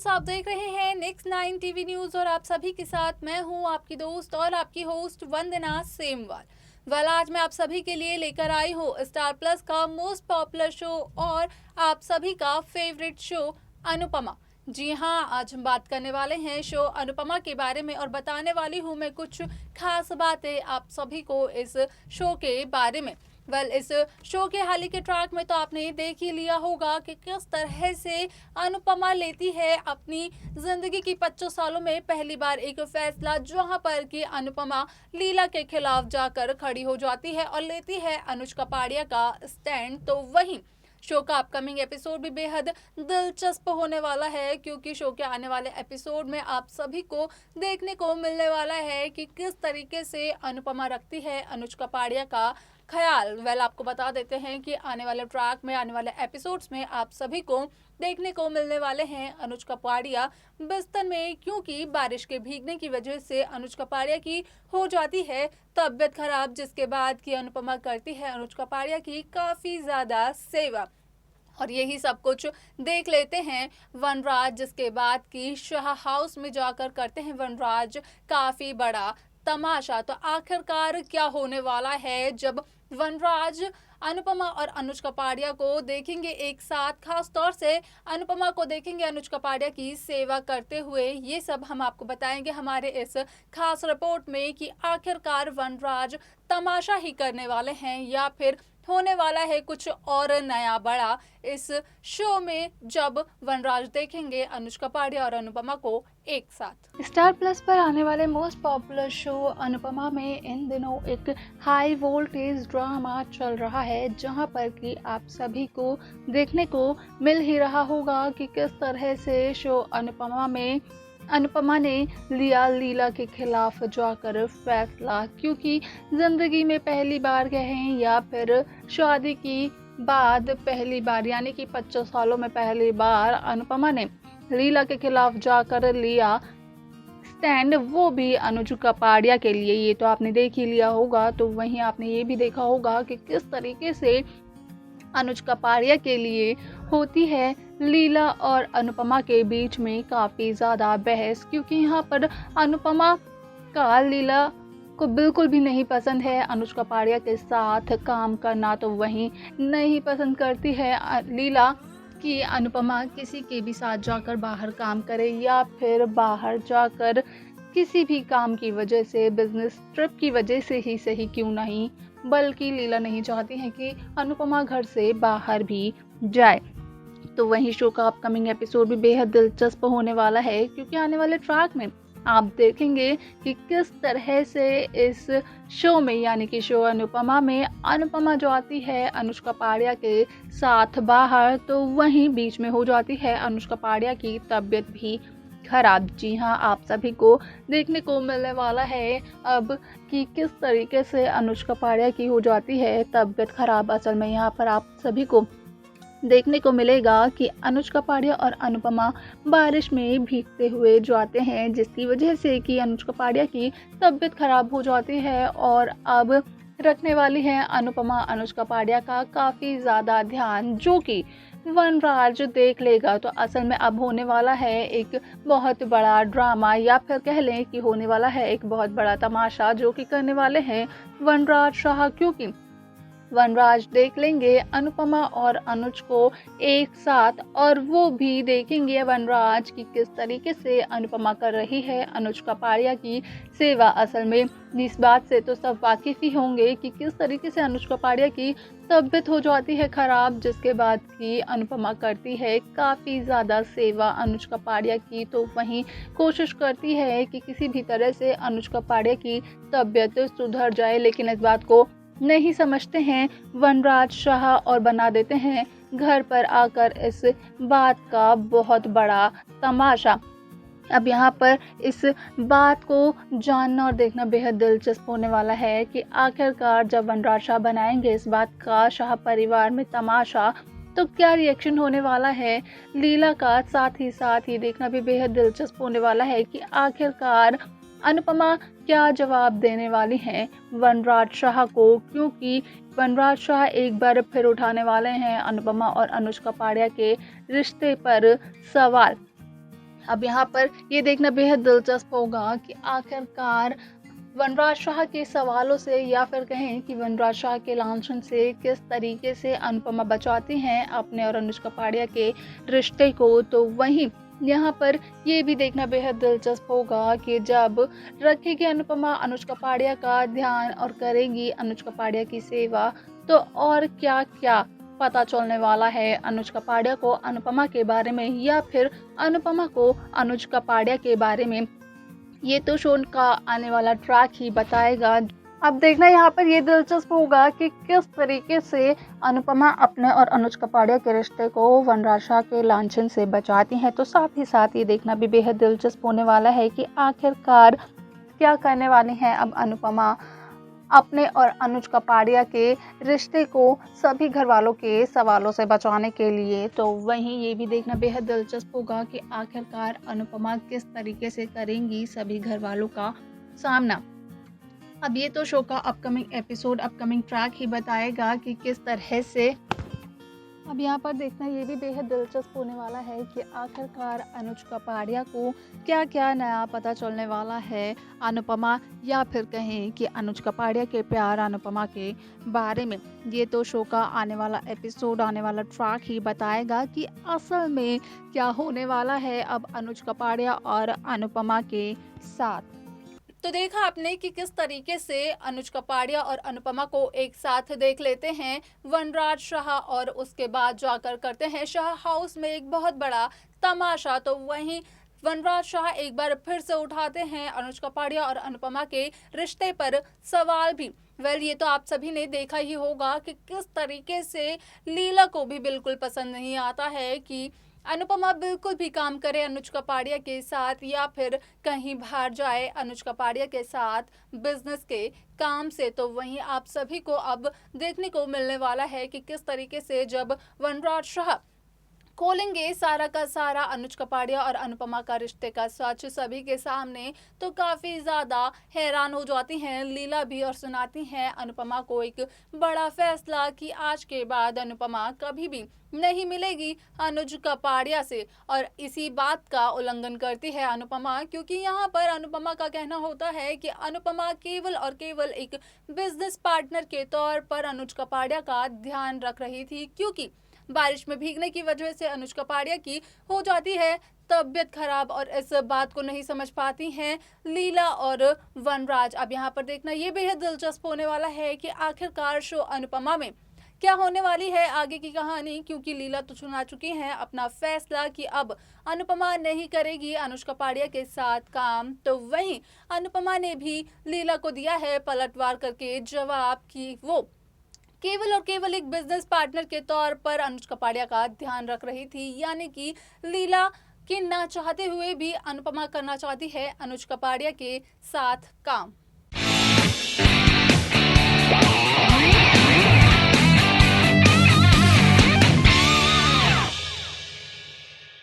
Friends, आप देख रहे हैं नेक्स्ट 9 टीवी न्यूज़ और आप सभी के साथ मैं हूं आपकी दोस्त और आपकी होस्ट वंदना सेमवाल। आज मैं आप सभी के लिए लेकर आई हूं स्टार प्लस का मोस्ट पॉपुलर शो और आप सभी का फेवरेट शो अनुपमा। जी हाँ, आज हम बात करने वाले हैं शो अनुपमा के बारे में और बताने वाली हूँ मैं कुछ खास बातें आप सभी को इस शो के बारे में। इस शो के हाल ही के ट्रैक में तो आपने देख ही लिया होगा कि किस तरह से अनुपमा लेती है अपनी जिंदगी की 25 सालों में पहली बार एक फैसला, जहां पर कि अनुपमा लीला के खिलाफ जाकर खड़ी हो जाती है और लेती है अनुज कपाड़िया का स्टैंड। तो वहीं शो का अपकमिंग एपिसोड भी बेहद दिलचस्प होने वाला है, क्योंकि शो के आने वाले एपिसोड में आप सभी को देखने को मिलने वाला है कि किस तरीके से अनुपमा रखती है अनुज कपाड़िया का ख्याल। आपको बता देते हैं कि आने वाले ट्रैक में, आने वाले एपिसोड्स में आप सभी को देखने को मिलने वाले हैं अनुज कपाड़िया बिस्तर में, क्योंकि बारिश के भीगने की वजह से अनुज कपाड़िया की हो जाती है तबीयत खराब, जिसके बाद की अनुपमा करती है अनुज कपाड़िया की काफ़ी ज़्यादा सेवा। और यही सब कुछ देख लेते हैं वनराज, जिसके बाद की शाह हाउस में जाकर करते हैं वनराज काफ़ी बड़ा तमाशा। तो आखिरकार क्या होने वाला है जब वनराज अनुपमा और अनुज कपाड़िया को देखेंगे एक साथ, खास तौर से अनुपमा को देखेंगे अनुज कपाड़िया की सेवा करते हुए, ये सब हम आपको बताएंगे हमारे इस खास रिपोर्ट में कि आखिरकार वनराज तमाशा ही करने वाले हैं या फिर होने वाला है कुछ और नया बड़ा इस शो में, जब वनराज देखेंगे अनुज कपाड़िया और अनुपमा को एक साथ। स्टार प्लस पर आने वाले मोस्ट पॉपुलर शो अनुपमा में इन दिनों एक हाई वोल्टेज ड्रामा चल रहा है, जहां पर कि आप सभी को देखने को मिल ही रहा होगा कि किस तरह से शो अनुपमा में अनुपमा ने लिया लीला के खिलाफ जाकर फैसला, क्योंकि जिंदगी में पहली बार कहें या फिर शादी की बाद पहली बार, यानी कि 25 सालों में पहली बार अनुपमा ने लीला के खिलाफ जाकर लिया स्टैंड, वो भी अनुज कपाड़िया के लिए। ये तो आपने देख ही लिया होगा। तो वहीं आपने ये भी देखा होगा कि किस तरीके से अनुज कपाड़िया के लिए होती है लीला और अनुपमा के बीच में काफ़ी ज़्यादा बहस, क्योंकि यहाँ पर अनुपमा का लीला को बिल्कुल भी नहीं पसंद है अनुज कपाड़िया के साथ काम करना। तो वहीं नहीं पसंद करती है लीला कि अनुपमा किसी के भी साथ जाकर बाहर काम करे या फिर बाहर जाकर किसी भी काम की वजह से, बिजनेस ट्रिप की वजह से ही सही क्यों नहीं, बल्कि लीला नहीं चाहती है कि अनुपमा घर से बाहर भी जाए। तो वहीं शो का अपकमिंग एपिसोड भी बेहद दिलचस्प होने वाला है, क्योंकि आने वाले ट्रैक में आप देखेंगे कि किस तरह से इस शो में, यानी कि शो अनुपमा में, अनुपमा जो आती है अनुज कपाड़िया के साथ बाहर, तो वहीं बीच में हो जाती है अनुज कपाड़िया की तबीयत भी खराब। जी हाँ, आप सभी को देखने को मिलने वाला है अब कि किस तरीके से अनुज कपाड़िया की हो जाती है तबीयत खराब। असल में यहाँ पर आप सभी को देखने को मिलेगा कि अनुज कपाड़िया और अनुपमा बारिश में भीगते हुए जाते हैं, जिसकी वजह से कि अनुज कपाड़िया की तबीयत खराब हो जाती है और अब रखने वाली है अनुपमा अनुज कपाड़िया का काफ़ी ज़्यादा ध्यान, जो कि वनराज देख लेगा। तो असल में अब होने वाला है एक बहुत बड़ा ड्रामा, या फिर कह लें कि होने वाला है एक बहुत बड़ा तमाशा, जो कि करने वाले हैं वनराज शाह, क्योंकि वनराज देख लेंगे अनुपमा और अनुज को एक साथ, और वो भी देखेंगे वनराज की किस तरीके से अनुपमा कर रही है अनुज कपाड़िया की सेवा। असल में इस बात से तो सब वाकिफ ही होंगे कि किस तरीके से अनुज कपाड़िया की तबीयत हो जाती है खराब, जिसके बाद की अनुपमा करती है काफ़ी ज़्यादा सेवा अनुज कपाड़िया की। तो वहीं कोशिश करती है कि किसी भी तरह से अनुज कपाड़िया की तबीयत सुधर जाए, लेकिन इस बात को नहीं समझते हैं वनराज शाह और बना देते हैं घर पर आकर इस बात का बहुत बड़ा तमाशा। अब यहाँ पर इस बात को जानना और देखना बेहद दिलचस्प होने वाला है कि आखिरकार जब वनराज शाह बनाएंगे इस बात का शाह परिवार में तमाशा, तो क्या रिएक्शन होने वाला है लीला का। साथ ही देखना भी बेहद दिलचस्प होने वाला है कि आखिरकार अनुपमा क्या जवाब देने वाली हैं वनराज शाह को, क्योंकि वनराज शाह एक बार फिर उठाने वाले हैं अनुपमा और अनुज कपाड़िया के रिश्ते पर सवाल। अब यहाँ पर ये देखना बेहद दिलचस्प होगा कि आखिरकार वनराज शाह के सवालों से या फिर कहें कि वनराज शाह के लांछन से किस तरीके से अनुपमा बचाती हैं अपने और अनुष्का पांड्या के रिश्ते को। तो वहीं यहाँ पर ये भी देखना बेहद दिलचस्प होगा कि जब रखेगी अनुपमा अनुष्का पांड्या का ध्यान और करेंगी अनुष्का पांड्या की सेवा, तो और क्या क्या पता चलने वाला है अनुष्का पांड्या को अनुपमा के बारे में या फिर अनुपमा को अनुष्का पांड्या के बारे में, ये तो शो का आने वाला ट्रैक ही बताएगा। अब देखना यहाँ पर ये दिलचस्प होगा कि किस तरीके से अनुपमा अपने और अनुष्का पांड्या के रिश्ते को वनराज शाह के लांछन से बचाती हैं। तो साथ ही साथ ये देखना भी बेहद दिलचस्प होने वाला है कि आखिरकार क्या करने वाली हैं अब अनुपमा अपने और अनुष्का पांड्या के रिश्ते को सभी घर वालों के सवालों से बचाने के लिए। तो वहीं ये भी देखना बेहद दिलचस्प होगा कि आखिरकार अनुपमा किस तरीके से करेंगी सभी घर वालों का सामना। अब ये तो शो का अपकमिंग एपिसोड, अपकमिंग ट्रैक ही बताएगा कि किस तरह से। अब यहाँ पर देखना ये भी बेहद दिलचस्प होने वाला है कि आखिरकार अनुष्का पांड्या को क्या क्या नया पता चलने वाला है अनुपमा या फिर कहें कि अनुष्का पांड्या के प्यार अनुपमा के बारे में। ये तो शो का आने वाला एपिसोड, आने वाला ट्रैक ही बताएगा कि असल में क्या होने वाला है अब अनुष्का पांड्या और अनुपमा के साथ। तो देखा आपने कि किस तरीके से अनुष्का पांड्या और अनुपमा को एक साथ देख लेते हैं वनराज शाह और उसके बाद जाकर करते हैं शाह हाउस में एक बहुत बड़ा तमाशा। तो वहीं वनराज शाह एक बार फिर से उठाते हैं अनुष्का पांड्या और अनुपमा के रिश्ते पर सवाल भी। ये तो आप सभी ने देखा ही होगा कि किस तरीके से लीला को भी बिल्कुल पसंद नहीं आता है कि अनुपमा बिल्कुल भी काम करे अनुष्का पांड्या के साथ या फिर कहीं बाहर जाए अनुष्का पांड्या के साथ बिजनेस के काम से। तो वहीं आप सभी को अब देखने को मिलने वाला है कि किस तरीके से जब वनराज शाह खोलेंगे सारा का सारा अनुष्का पांड्या और अनुपमा का रिश्ते का सच सभी के सामने, तो काफ़ी ज़्यादा हैरान हो जाती हैं लीला भी और सुनाती हैं अनुपमा को एक बड़ा फैसला कि आज के बाद अनुपमा कभी भी नहीं मिलेगी अनुष्का पांड्या से। और इसी बात का उल्लंघन करती है अनुपमा, क्योंकि यहाँ पर अनुपमा का कहना होता है कि अनुपमा केवल और केवल एक बिजनेस पार्टनर के तौर पर अनुष्का पांड्या का ध्यान रख रही थी, क्योंकि बारिश में भीगने की वजह से अनुष्का पांड्या की हो जाती है तबीयत खराब और इस बात को नहीं समझ पाती हैं लीला और वनराज। अब यहाँ पर देखना ये बेहद दिलचस्प होने वाला है कि आखिरकार शो अनुपमा में क्या होने वाली है आगे की कहानी, क्योंकि लीला तो सुना चुकी हैं अपना फैसला कि अब अनुपमा नहीं करेगी अनुष्का पांड्या के साथ काम। तो वहीं अनुपमा ने भी लीला को दिया है पलटवार करके जवाब कि वो केवल और केवल एक बिजनेस पार्टनर के तौर पर अनुष्का पांड्या का ध्यान रख रही थी, यानी कि लीला के ना चाहते हुए भी अनुपमा करना चाहती है अनुष्का पांड्या के साथ काम।